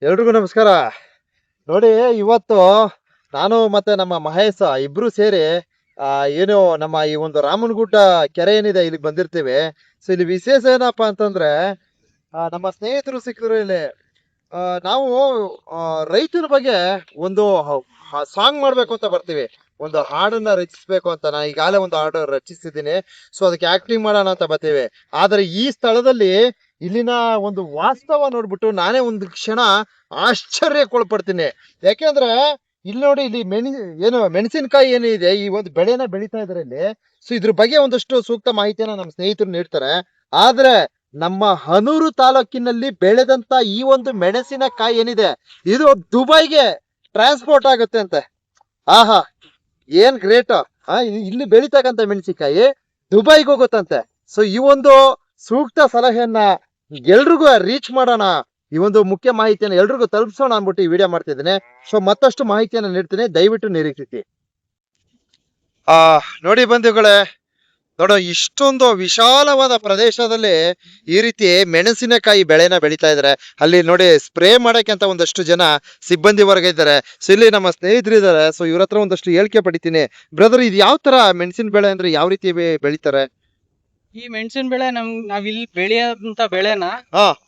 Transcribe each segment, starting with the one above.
ಎಲ್ರಿಗೂ ನಮಸ್ಕಾರ. ನೋಡಿ, ಇವತ್ತು ನಾನು ಮತ್ತೆ ನಮ್ಮ ಮಹೇಶ ಇಬ್ರು ಸೇರಿ ಏನು ನಮ್ಮ ಈ ಒಂದು ರಾಮನಗುಡ್ಡ ಕೆರೆ ಏನಿದೆ ಇಲ್ಲಿಗೆ ಬಂದಿರ್ತೀವಿ. ಸೊ ಇಲ್ಲಿ ವಿಶೇಷ ಏನಪ್ಪಾ ಅಂತಂದ್ರೆ ನಮ್ಮ ಸ್ನೇಹಿತರು ಸಿಕ್ಕಿದ್ರು ಇಲ್ಲಿ. ನಾವು ರೈತರ ಬಗ್ಗೆ ಒಂದು ಸಾಂಗ್ ಮಾಡ್ಬೇಕು ಅಂತ ಬರ್ತೀವಿ. ಒಂದು ಹಾಡನ್ನ ರಚಿಸ್ಬೇಕು ಅಂತ ನಾ ಈಗಾಗಲೇ ಒಂದು ಹಾಡು ರಚಿಸಿದ್ದೀನಿ. ಸೊ ಅದಕ್ಕೆ ಆಕ್ಟಿಂಗ್ ಮಾಡೋಣ ಅಂತ ಬರ್ತೀವಿ. ಆದ್ರೆ ಈ ಸ್ಥಳದಲ್ಲಿ ಇಲ್ಲಿನ ಒಂದು ವಾಸ್ತವ ನೋಡ್ಬಿಟ್ಟು ನಾನೇ ಒಂದು ಕ್ಷಣ ಆಶ್ಚರ್ಯಕ್ಕೊಳಪಡ್ತೀನಿ. ಯಾಕೆಂದ್ರೆ ಇಲ್ಲಿ ನೋಡಿ, ಇಲ್ಲಿ ಮೆಣಸಿನಕಾಯಿ ಏನಿದೆ, ಈ ಒಂದು ಬೆಳೆನ ಬೆಳೀತಾ ಇದಾರೆ ಇಲ್ಲಿ. ಸೊ ಇದ್ರ ಬಗ್ಗೆ ಒಂದಷ್ಟು ಸೂಕ್ತ ಮಾಹಿತಿಯನ್ನ ನಮ್ಮ ಸ್ನೇಹಿತರು ನೀಡ್ತಾರೆ. ಆದ್ರೆ ನಮ್ಮ ಹನೂರು ತಾಲೂಕಿನಲ್ಲಿ ಬೆಳೆದಂತ ಈ ಒಂದು ಮೆಣಸಿನಕಾಯಿ ಏನಿದೆ, ಇದು ದುಬೈಗೆ ಟ್ರಾನ್ಸ್ಪೋರ್ಟ್ ಆಗುತ್ತೆ ಅಂತೆ. ಆಹಾ, ಏನ್ ಗ್ರೇಟ್! ಇಲ್ಲಿ ಬೆಳೀತಕ್ಕಂತ ಮೆಣಸಿನಕಾಯಿ ದುಬೈಗೆ ಹೋಗುತ್ತಂತೆ. ಸೊ ಈ ಒಂದು ಸೂಕ್ತ ಸಲಹೆಯನ್ನ ಎಲ್ರಿಗೂ ರೀಚ್ ಮಾಡೋಣ, ಈ ಒಂದು ಮುಖ್ಯ ಮಾಹಿತಿಯನ್ನು ಎಲ್ರಿಗೂ ತಲುಪಿಸೋಣ ಅಂದ್ಬಿಟ್ಟು ಈ ವಿಡಿಯೋ ಮಾಡ್ತಿದ್ದೇನೆ. ಸೊ ಮತ್ತಷ್ಟು ಮಾಹಿತಿಯನ್ನು ನೀಡ್ತೀನಿ, ದಯವಿಟ್ಟು ನಿರೀಕ್ಷಿಸಿ. ನೋಡಿ ಬಂಧುಗಳೇ, ನೋಡೋ ಇಷ್ಟೊಂದು ವಿಶಾಲವಾದ ಪ್ರದೇಶದಲ್ಲಿ ಈ ರೀತಿ ಮೆಣಸಿನಕಾಯಿ ಬೆಳೆನ ಬೆಳೀತಾ ಇದಾರೆ. ಅಲ್ಲಿ ನೋಡಿ, ಸ್ಪ್ರೇ ಮಾಡಕ್ಕೆ ಅಂತ ಒಂದಷ್ಟು ಜನ ಸಿಬ್ಬಂದಿ ವರ್ಗ ಇದ್ದಾರೆ. ಸೊ ಇಲ್ಲಿ ನಮ್ಮ ಸ್ನೇಹಿತರು ಇದ್ದಾರೆ. ಸೊ ಇವ್ರ ಹತ್ರ ಒಂದಷ್ಟು ಹೇಳಿಕೆ ಪಡಿತೀನಿ. ಬ್ರದರ್, ಇದು ಯಾವ ತರ ಮೆಣಸಿನ ಬೆಳೆ ಅಂದ್ರೆ ಯಾವ ರೀತಿ ಬೆಳೀತಾರೆ? ಈ ಮೆಣಸಿನ ಬೆಳೆ ನಾವಿಲ್ಲಿ ಬೆಳೆಯಂತ ಬೆಳೆನ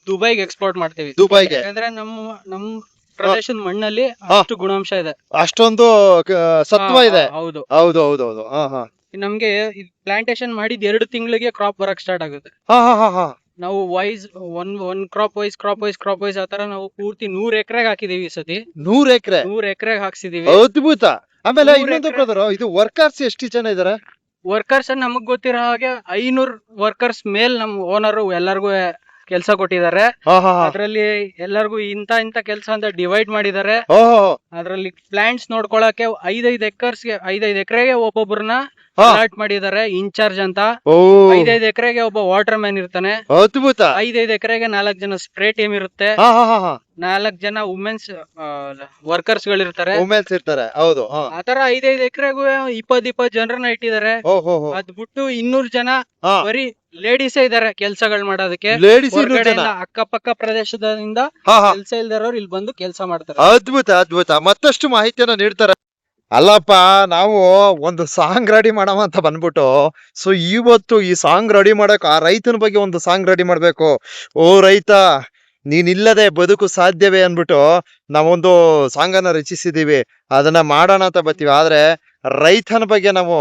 ದುಬೈಗೆ ಎಕ್ಸ್ಪೋರ್ಟ್ ಮಾಡ್ತೀವಿ. ದುಬೈಗೆ? ಯಾಕಂದ್ರೆ ನಮ್ಮ ಪ್ರದೇಶದ ಮಣ್ಣಲ್ಲಿ ಅಷ್ಟು ಗುಣಾಂಶ ಇದೆ, ಅಷ್ಟೊಂದು ಸತ್ವ ಇದೆ. ಹೌದು ಹೌದು ಹೌದು ಹೌದು. ನಮ್ಗೆ ಪ್ಲಾಂಟೇಶನ್ ಮಾಡಿದ್ 2 ತಿಂಗಳಿಗೆ ಕ್ರಾಪ್ ಬರಕ್ ಸ್ಟಾರ್ಟ್ ಆಗುತ್ತೆ. ನಾವು ಒನ್ ಕ್ರಾಪ್ ವೈಸ್ ಆತರ ನಾವು ಪೂರ್ತಿ 100 ಎಕರೆಗೆ ಹಾಕಿದೀವಿ. ಈ ಸತಿ 100 ಎಕರೆಗೆ ಹಾಕ್ಸಿದೀವಿ. ಅದ್ಭುತ. ಆಮೇಲೆ ಇನ್ನೊಂದು ಬ್ರದರ್, ಇದು ವರ್ಕರ್ಸ್ ಎಷ್ಟು ಜನ ಇದಾರೆ? ವರ್ಕರ್ಸ್ ನಮಗ್ ಗೊತ್ತಿರೋ ಹಾಗೆ 500 ವರ್ಕರ್ಸ್ ಮೇಲ್ ನಮ್ ಓನರ್ ಎಲ್ಲರಿಗೂ ಕೆಲಸ ಕೊಟ್ಟಿದ್ದಾರೆ. ಅದ್ರಲ್ಲಿ ಎಲ್ಲರಿಗೂ ಇಂತ ಕೆಲಸ ಅಂತ ಡಿವೈಡ್ ಮಾಡಿದ್ದಾರೆ. ಅದ್ರಲ್ಲಿ ಪ್ಲಾಂಟ್ಸ್ ನೋಡ್ಕೊಳಕ್ಕೆ 5 ಎಕರೆಗೆ ಒಬ್ಬೊಬ್ಬರನ್ನ ಅಲಾಟ್ ಮಾಡಿದ್ದಾರೆ, ಇನ್ಚಾರ್ಜ್ ಅಂತ. 5 ಎಕರೆಗೆ ಒಬ್ಬ ವಾಟರ್ ಮ್ಯಾನ್ ಇರ್ತಾನೆ. ಅದ್ಭುತ. 5 ಎಕರೆಗೆ 4 ಜನ ಸ್ಪ್ರೇ ಟೀಮ್ ಇರುತ್ತೆ. 4 ಜನ ವುಮೆನ್ಸ್ ವರ್ಕರ್ಸ್ ಗಳಿರ್ತಾರೆ. ಹೌದು. ಆತರ 5 ಎಕರೆಗೂ 20 ಜನರನ್ನ ಇಟ್ಟಿದ್ದಾರೆ. ಅದ್ ಬಿಟ್ಟು 200 ಜನ ಬರೀ ಲೇಡೀಸೇ ಇದಾರೆ ಕೆಲ್ಸಗಳು ಮಾಡೋದಕ್ಕೆ. ಅಕ್ಕಪಕ್ಕ ಪ್ರದೇಶದಿಂದ ಕೆಲ್ಸ ಇಲ್ದಿರೋರು ಇಲ್ಲಿ ಬಂದು ಕೆಲಸ ಮಾಡ್ತಾರೆ. ಅದ್ಭುತ ಅದ್ಭುತ. ಮತ್ತಷ್ಟು ಮಾಹಿತಿಯನ್ನ ನೀಡ್ತಾರೆ. ಅಲ್ಲಪ್ಪ, ನಾವು ಒಂದು ಸಾಂಗ್ ರೆಡಿ ಮಾಡವ ಅಂತ ಬಂದ್ಬಿಟ್ಟು, ಸೊ ಇವತ್ತು ಈ ಸಾಂಗ್ ರೆಡಿ ಮಾಡಕ್ ಆ ರೈತನ ಬಗ್ಗೆ ಒಂದು ಸಾಂಗ್ ರೆಡಿ ಮಾಡ್ಬೇಕು. ಓ ರೈತ, ನೀನಿಲ್ಲದೆ ಬದುಕು ಸಾಧ್ಯವೇ ಅನ್ಬಿಟ್ಟು ನಾವೊಂದು ಸಾಂಗ್ ಅನ್ನ ರಚಿಸಿದೀವಿ. ಅದನ್ನ ಮಾಡೋಣ ಅಂತ ಬರ್ತೀವಿ. ಆದ್ರೆ ರೈತನ ಬಗ್ಗೆ ನಾವು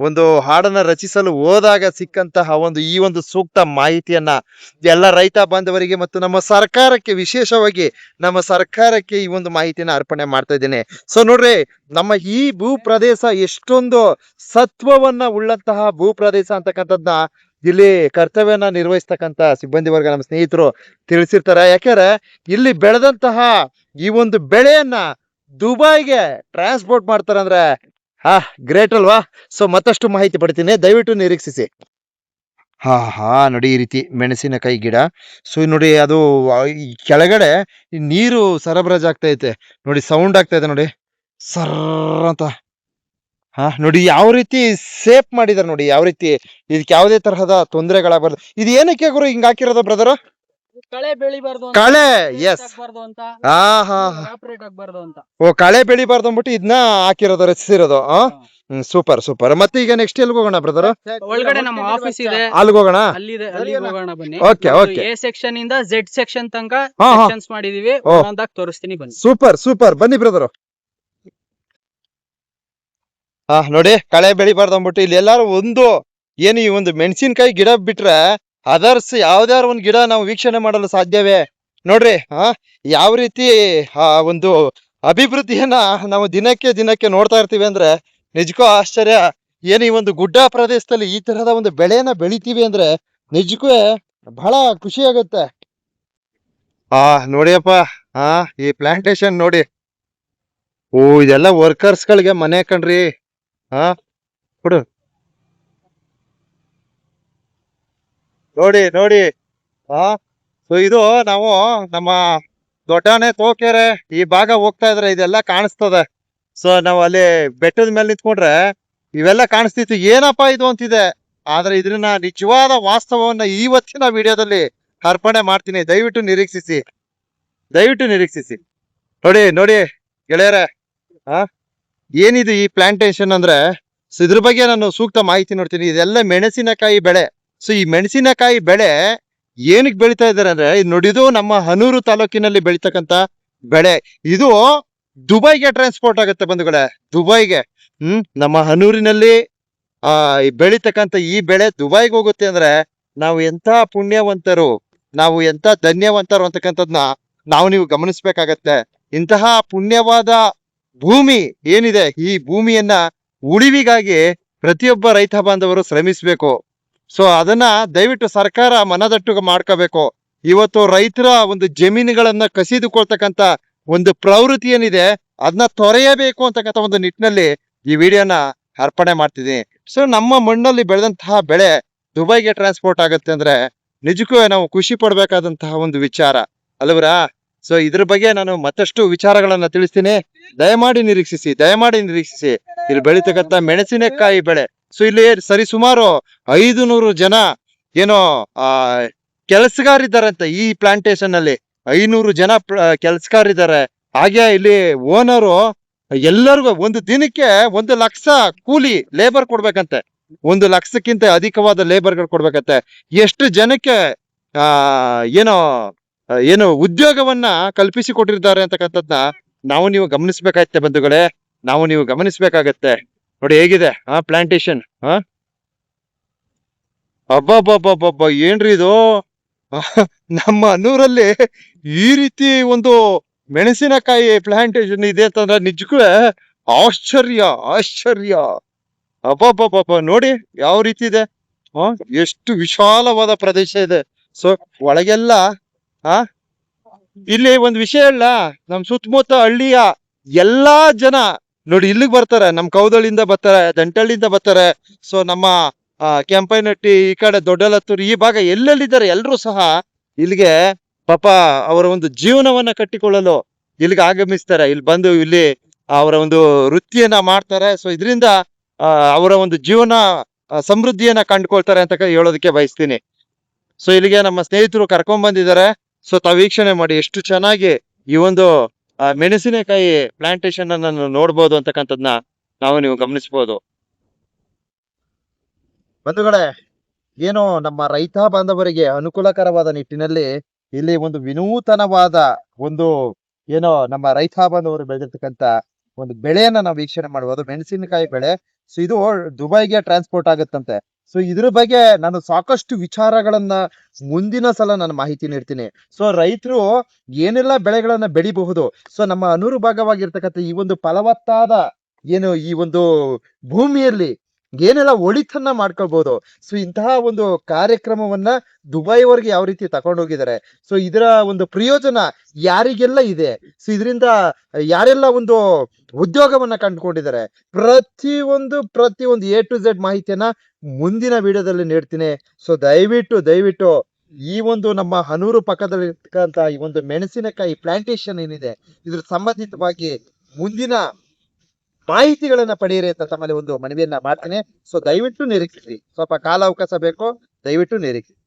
ಒಂದು ಹಾಡನ್ನ ರಚಿಸಲು ಹೋದಾಗ ಸಿಕ್ಕಂತಹ ಈ ಒಂದು ಸೂಕ್ತ ಮಾಹಿತಿಯನ್ನ ಎಲ್ಲ ರೈತ ಬಾಂಧವರಿಗೆ ಮತ್ತು ನಮ್ಮ ಸರ್ಕಾರಕ್ಕೆ, ವಿಶೇಷವಾಗಿ ನಮ್ಮ ಸರ್ಕಾರಕ್ಕೆ ಈ ಒಂದು ಮಾಹಿತಿಯನ್ನ ಅರ್ಪಣೆ ಮಾಡ್ತಾ ಇದ್ದೇನೆ. ಸೊ ನೋಡ್ರಿ, ನಮ್ಮ ಈ ಭೂ ಪ್ರದೇಶ ಎಷ್ಟೊಂದು ಸತ್ವವನ್ನ ಉಳ್ಳಂತಹ ಭೂ ಪ್ರದೇಶ ಅಂತಕ್ಕಂಥದ್ನ ಇಲ್ಲಿ ಕರ್ತವ್ಯನ ನಿರ್ವಹಿಸ್ತಕ್ಕಂತ ಸಿಬ್ಬಂದಿ ವರ್ಗ ನಮ್ಮ ಸ್ನೇಹಿತರು ತಿಳಿಸಿರ್ತಾರೆ. ಯಾಕಂದ್ರೆ ಇಲ್ಲಿ ಬೆಳೆದಂತಹ ಈ ಒಂದು ಬೆಳೆಯನ್ನ ದುಬೈಗೆ ಟ್ರಾನ್ಸ್ಪೋರ್ಟ್ ಮಾಡ್ತಾರೆ ಅಂದ್ರೆ ಗ್ರೇಟ್ ಅಲ್ವಾ? ಸೊ ಮತ್ತಷ್ಟು ಮಾಹಿತಿ ಪಡ್ತೀನಿ, ದಯವಿಟ್ಟು ನಿರೀಕ್ಷಿಸಿ. ನೋಡಿ, ಈ ರೀತಿ ಮೆಣಸಿನಕಾಯಿ ಗಿಡ. ಸೊ ನೋಡಿ, ಅದು ಕೆಳಗಡೆ ನೀರು ಸರಬರಾಜು ಆಗ್ತಾ ಐತೆ. ನೋಡಿ, ಸೌಂಡ್ ಆಗ್ತಾ ಇದೆ ನೋಡಿ, ಸರ್ರ ಅಂತ. ನೋಡಿ ಯಾವ ರೀತಿ ಸೇಫ್ ಮಾಡಿದಾರೆ ನೋಡಿ, ಯಾವ ರೀತಿ ಇದಕ್ಕೆ ಯಾವುದೇ ತರಹದ ತೊಂದರೆಗಳಾಗಬಾರ್ದು. ಇದು ಏನಕ್ಕೆ ಗುರು ಹಿಂಗ್ ಹಾಕಿರೋದು ಬ್ರದರ್? ಕಳೆ ಬೆಳಿಬಾರ್ದು, ಕಳೆ. ಎಸ್. ಕಳೆ ಬೆಳಿಬಾರ್ದು ಅಂದ್ಬಿಟ್ಟು ಇದನ್ನ ಹಾಕಿರೋದು, ರಚಿಸಿರೋದು. Super super. ಮತ್ತೆ ಈಗ ನೆಕ್ಸ್ಟ್ ಎಲ್ಲಿ ಹೋಗೋಣ ಬ್ರದರ್? ಒಳಗಡೆ ನಮ್ಮ ಆಫೀಸ್ ಇದೆ, ಅಲ್ಲಿಗೆ ಹೋಗೋಣ. ಹೋಗೋಣ ಬನ್ನಿ. Okay okay. ಎ ಸೆಕ್ಷನ್ ಇಂದ ಝೆಡ್ ಸೆಕ್ಷನ್ ತನಕ ಸೆಕ್ಷನ್ಸ್ ಮಾಡಿದೀವಿ. ತೋರಿಸ್ತೀನಿ ಬನ್ನಿ. ಸೂಪರ್ ಸೂಪರ್, ಬನ್ನಿ ಬ್ರದರ್. ನೋಡಿ, ಕಳೆ ಬೆಳಿಬಾರ್ದು ಅಂದ್ಬಿಟ್ಟು ಇಲ್ಲಿ ಎಲ್ಲಾರು ಈ ಒಂದು ಮೆಣಸಿನಕಾಯಿ ಗಿಡ ಬಿಟ್ರೆ ಅದರ್ಸ್ ಯಾವ್ದಾರು ಒಂದು ಗಿಡ ನಾವು ವೀಕ್ಷಣೆ ಮಾಡಲು ಸಾಧ್ಯವೇ? ನೋಡ್ರಿ, ಯಾವ ರೀತಿ ಒಂದು ಅಭಿವೃದ್ಧಿಯನ್ನ ನಾವು ದಿನಕ್ಕೆ ನೋಡ್ತಾ ಇರ್ತೀವಿ ಅಂದ್ರೆ ನಿಜಕ್ಕೂ ಆಶ್ಚರ್ಯ. ಈ ಒಂದು ಗುಡ್ಡ ಪ್ರದೇಶದಲ್ಲಿ ಈ ತರಹದ ಒಂದು ಬೆಳೆಯನ್ನ ಬೆಳಿತೀವಿ ಅಂದ್ರೆ ನಿಜಕ್ಕೂ ಬಹಳ ಖುಷಿ ಆಗುತ್ತೆ. ನೋಡಿಯಪ್ಪ, ಈ ಪ್ಲಾಂಟೇಶನ್ ನೋಡಿ. ಇದೆಲ್ಲ ವರ್ಕರ್ಸ್ ಗಳಿಗೆ ಮನೆ ಕಣ್ರಿ. ಕೊಡು ನೋಡಿ ನೋಡಿ. ಸೊ ಇದು ನಾವು ನಮ್ಮ ದೊಡ್ಡನೆ ತೋಕೆರೆ ಈ ಭಾಗ ಹೋಗ್ತಾ ಇದ್ರೆ ಇದೆಲ್ಲ ಕಾಣಿಸ್ತದೆ. ಸೊ ನಾವು ಅಲ್ಲಿ ಬೆಟ್ಟದ ಮೇಲೆ ನಿಂತ್ಕೊಂಡ್ರೆ ಇವೆಲ್ಲ ಕಾಣಿಸ್ತಿತ್ತು. ಏನಪ್ಪಾ ಇದು ಅಂತಿದೆ. ಆದ್ರೆ ಇದ್ರನ್ನ ನಿಜವಾದ ವಾಸ್ತವವನ್ನ ಇವತ್ತಿನ ವಿಡಿಯೋದಲ್ಲಿ ಅರ್ಪಣೆ ಮಾಡ್ತೀನಿ, ದಯವಿಟ್ಟು ನಿರೀಕ್ಷಿಸಿ. ದಯವಿಟ್ಟು ನಿರೀಕ್ಷಿಸಿ. ನೋಡಿ ನೋಡಿ ಗೆಳೆಯರೆ, ಆ ಏನಿದು ಈ ಪ್ಲಾಂಟೇಶನ್ ಅಂದ್ರೆ, ಸೊ ಇದ್ರ ಬಗ್ಗೆ ನಾನು ಸೂಕ್ತ ಮಾಹಿತಿ ನೋಡ್ತೀನಿ. ಇದೆಲ್ಲ ಮೆಣಸಿನಕಾಯಿ ಬೆಳೆ. ಸೊ ಈ ಮೆಣಸಿನಕಾಯಿ ಬೆಳೆ ಏನಕ್ಕೆ ಬೆಳಿತಾ ಇದ್ದಾರೆ ಅಂದ್ರೆ, ಇದು ನೋಡಿದು ನಮ್ಮ ಹನೂರು ತಾಲೂಕಿನಲ್ಲಿ ಬೆಳಿತಕ್ಕಂತ ಬೆಳೆ. ಇದು ದುಬೈಗೆ ಟ್ರಾನ್ಸ್ಪೋರ್ಟ್ ಆಗುತ್ತೆ ಬಂಧುಗಳೇ, ದುಬೈಗೆ. ನಮ್ಮ ಹನೂರಿನಲ್ಲಿ ಬೆಳಿತಕ್ಕಂತ ಈ ಬೆಳೆ ದುಬೈಗೆ ಹೋಗುತ್ತೆ ಅಂದ್ರೆ ನಾವು ಎಂತ ಪುಣ್ಯವಂತರು, ನಾವು ಎಂತ ಧನ್ಯವಂತರು ಅಂತಕ್ಕಂಥದ್ನ ನಾವು ನೀವು ಗಮನಿಸ್ಬೇಕಾಗತ್ತೆ. ಇಂತಹ ಪುಣ್ಯವಾದ ಭೂಮಿ ಏನಿದೆ, ಈ ಭೂಮಿಯನ್ನ ಉಳಿವಿಗಾಗಿ ಪ್ರತಿಯೊಬ್ಬ ರೈತ ಬಾಂಧವರು ಶ್ರಮಿಸ್ಬೇಕು. ಸೊ ಅದನ್ನ ದಯವಿಟ್ಟು ಸರ್ಕಾರ ಮನದಟ್ಟು ಮಾಡ್ಕೋಬೇಕು. ಇವತ್ತು ರೈತರ ಒಂದು ಜಮೀನುಗಳನ್ನ ಕಸಿದುಕೊಳ್ತಕ್ಕಂತ ಒಂದು ಪ್ರವೃತ್ತಿ ಏನಿದೆ ಅದನ್ನ ತೊರೆಯಬೇಕು ಅಂತಕ್ಕಂಥ ಒಂದು ನಿಟ್ಟಿನಲ್ಲಿ ಈ ವಿಡಿಯೋನ ಅರ್ಪಣೆ ಮಾಡ್ತಿದ್ದೀನಿ. ಸೊ ನಮ್ಮ ಮಣ್ಣಲ್ಲಿ ಬೆಳೆದಂತಹ ಬೆಳೆ ದುಬೈಗೆ ಟ್ರಾನ್ಸ್ಪೋರ್ಟ್ ಆಗುತ್ತೆ ಅಂದ್ರೆ ನಿಜಕ್ಕೂ ನಾವು ಖುಷಿ ಪಡ್ಬೇಕಾದಂತಹ ಒಂದು ವಿಚಾರ ಅಲ್ವರಾ? ಸೊ ಇದ್ರ ಬಗ್ಗೆ ನಾನು ಮತ್ತಷ್ಟು ವಿಚಾರಗಳನ್ನ ತಿಳಿಸ್ತೀನಿ. ದಯಮಾಡಿ ನಿರೀಕ್ಷಿಸಿ, ದಯಮಾಡಿ ನಿರೀಕ್ಷಿಸಿ. ಇಲ್ಲಿ ಬೆಳೀತಕ್ಕಂಥ ಮೆಣಸಿನಕಾಯಿ ಬೆಳೆ. ಸೊ ಇಲ್ಲಿ ಸರಿಸುಮಾರು 500 ಜನ ಏನೋ ಕೆಲಸಗಾರಿದ್ದಾರೆ ಅಂತ ಈ ಪ್ಲಾಂಟೇಶನ್ ಅಲ್ಲಿ. 500 ಜನ ಕೆಲಸಗಾರಿದ್ದಾರೆ. ಹಾಗೆ ಇಲ್ಲಿ ಓನರು ಎಲ್ಲರಿಗೂ ಒಂದು ದಿನಕ್ಕೆ 1 ಲಕ್ಷ ಕೂಲಿ ಲೇಬರ್ ಕೊಡ್ಬೇಕಂತೆ. 1 ಲಕ್ಷಕ್ಕಿಂತ ಅಧಿಕವಾದ ಲೇಬರ್ಗಳು ಕೊಡ್ಬೇಕಂತೆ. ಎಷ್ಟು ಜನಕ್ಕೆ ಏನು ಉದ್ಯೋಗವನ್ನ ಕಲ್ಪಿಸಿ ಕೊಟ್ಟಿರ್ತಾರೆ ಅಂತಕ್ಕಂಥದ್ನ ನಾವು ನೀವು ಗಮನಿಸ್ಬೇಕಾಗತ್ತೆ ಬಂಧುಗಳೇ, ನಾವು ನೀವು ಗಮನಿಸ್ಬೇಕಾಗತ್ತೆ. ನೋಡಿ ಹೇಗಿದೆ ಪ್ಲಾಂಟೇಶನ್. ಅಬ್ಬಬ್ಬಬ್ಬಬ್ಬ ಏನ್ರಿ ಇದು! ನಮ್ಮ ಹನ್ನೂರಲ್ಲಿ ಈ ರೀತಿ ಒಂದು ಮೆಣಸಿನಕಾಯಿ ಪ್ಲಾಂಟೇಶನ್ ಇದೆ ಅಂತಂದ್ರೆ ನಿಜಕ್ಕೂ ಆಶ್ಚರ್ಯ ಆಶ್ಚರ್ಯ. ಅಬ್ಬಬ್ಬಬ್ಬ ನೋಡಿ ಯಾವ ರೀತಿ ಇದೆ. ಎಷ್ಟು ವಿಶಾಲವಾದ ಪ್ರದೇಶ ಇದೆ. ಸೊ ಒಳಗೆಲ್ಲ ಇಲ್ಲಿ ಒಂದ್ ವಿಷಯ ಇಲ್ಲ, ನಮ್ ಸುತ್ತಮುತ್ತ ಹಳ್ಳಿಯ ಎಲ್ಲಾ ಜನ ನೋಡಿ ಇಲ್ಲಿಗೆ ಬರ್ತಾರೆ. ನಮ್ ಕೌದಳಿಂದ ಬರ್ತಾರೆ, ದಂಟಳ್ಳಿಯಿಂದ ಬರ್ತಾರೆ. ಸೊ ನಮ್ಮ ಕೆಂಪೈನಟ್ಟಿ, ಈ ಕಡೆ ದೊಡ್ಡಲತ್ತೂರು, ಈ ಭಾಗ ಎಲ್ಲೆಲ್ಲಿದ್ದಾರೆ ಎಲ್ರು ಸಹ ಇಲ್ಲಿಗೆ ಪಾಪ ಅವರ ಒಂದು ಜೀವನವನ್ನ ಕಟ್ಟಿಕೊಳ್ಳಲು ಇಲ್ಲಿಗೆ ಆಗಮಿಸ್ತಾರೆ. ಇಲ್ಲಿ ಬಂದು ಇಲ್ಲಿ ಅವರ ಒಂದು ವೃತ್ತಿಯನ್ನ ಮಾಡ್ತಾರೆ. ಸೊ ಇದರಿಂದ ಅವರ ಒಂದು ಜೀವನ ಸಮೃದ್ಧಿಯನ್ನ ಕಂಡುಕೊಳ್ತಾರೆ ಅಂತ ಹೇಳೋದಕ್ಕೆ ಬಯಸ್ತೀನಿ. ಸೊ ಇಲ್ಲಿಗೆ ನಮ್ಮ ಸ್ನೇಹಿತರು ಕರ್ಕೊಂಡ್ ಬಂದಿದ್ದಾರೆ. ಸೊ ತಾವು ವೀಕ್ಷಣೆ ಮಾಡಿ ಎಷ್ಟು ಚೆನ್ನಾಗಿ ಈ ಒಂದು ಮೆಣಸಿನಕಾಯಿ ಪ್ಲಾಂಟೇಶನ್ ಅನ್ನು ನೋಡ್ಬೋದು ಅಂತಕ್ಕಂಥದ್ನ ನಾವು ನೀವು ಗಮನಿಸಬಹುದು. ಬಂಧುಗಳೇ, ಏನೋ ನಮ್ಮ ರೈತ ಬಾಂಧವರಿಗೆ ಅನುಕೂಲಕರವಾದ ನಿಟ್ಟಿನಲ್ಲಿ ಇಲ್ಲಿ ಒಂದು ವಿನೂತನವಾದ ಒಂದು ಏನೋ ನಮ್ಮ ರೈತ ಬಾಂಧವರು ಬೆಳೆದಿರ್ತಕ್ಕಂಥ ಒಂದು ಬೆಳೆಯನ್ನ ನಾವು ವೀಕ್ಷಣೆ ಮಾಡಬಹುದು, ಮೆಣಸಿನಕಾಯಿ ಬೆಳೆ. ಸೊ ಇದು ದುಬೈಗೆ ಟ್ರಾನ್ಸ್ಪೋರ್ಟ್ ಆಗುತ್ತಂತೆ. ಸೊ ಇದ್ರ ಬಗ್ಗೆ ನಾನು ಸಾಕಷ್ಟು ವಿಚಾರಗಳನ್ನ ಮುಂದಿನ ಸಲ ನಾನು ಮಾಹಿತಿ ನೀಡ್ತೀನಿ. ಸೊ ರೈತರು ಏನೆಲ್ಲ ಬೆಳೆಗಳನ್ನ ಬೆಳಿಬಹುದು, ಸೊ ನಮ್ಮ ಹನೂರು ಭಾಗವಾಗಿರ್ತಕ್ಕಂಥ ಈ ಒಂದು ಫಲವತ್ತಾದ ಏನು ಈ ಒಂದು ಭೂಮಿಯಲ್ಲಿ ಏನೆಲ್ಲ ಒಳಿತನ್ನ ಮಾಡ್ಕೊಳ್ಬಹುದು. ಸೊ ಇಂತಹ ಒಂದು ಕಾರ್ಯಕ್ರಮವನ್ನ ದುಬೈವರೆಗೆ ಯಾವ ರೀತಿ ತಗೊಂಡೋಗಿದ್ದಾರೆ, ಸೊ ಇದರ ಒಂದು ಪ್ರಯೋಜನ ಯಾರಿಗೆಲ್ಲ ಇದೆ, ಸೊ ಇದರಿಂದ ಯಾರೆಲ್ಲ ಒಂದು ಉದ್ಯೋಗವನ್ನ ಕಂಡುಕೊಂಡಿದ್ದಾರೆ, ಪ್ರತಿಯೊಂದು A to Z ಮಾಹಿತಿಯನ್ನ ಮುಂದಿನ ವಿಡಿಯೋದಲ್ಲಿ ನೀಡ್ತೀನಿ. ಸೊ ದಯವಿಟ್ಟು ಈ ಒಂದು ನಮ್ಮ ಹನೂರು ಪಕ್ಕದಲ್ಲಿರ್ತಕ್ಕಂಥ ಈ ಒಂದು ಮೆಣಸಿನಕಾಯಿ ಪ್ಲಾಂಟೇಶನ್ ಏನಿದೆ ಇದ್ರ ಸಂಬಂಧಿತವಾಗಿ ಮುಂದಿನ ಮಾಹಿತಿಗಳನ್ನ ಪಡೆಯಿರಿ ಅಂತ ತಮ್ಮಲ್ಲಿ ಒಂದು ಮನವಿಯನ್ನ ಮಾಡ್ತೀನಿ. ಸೊ ದಯವಿಟ್ಟು ನಿರೀಕ್ಷಿಸಿ, ಸ್ವಲ್ಪ ಕಾಲಾವಕಾಶ ಬೇಕು, ದಯವಿಟ್ಟು ನಿರೀಕ್ಷಿಸಿ.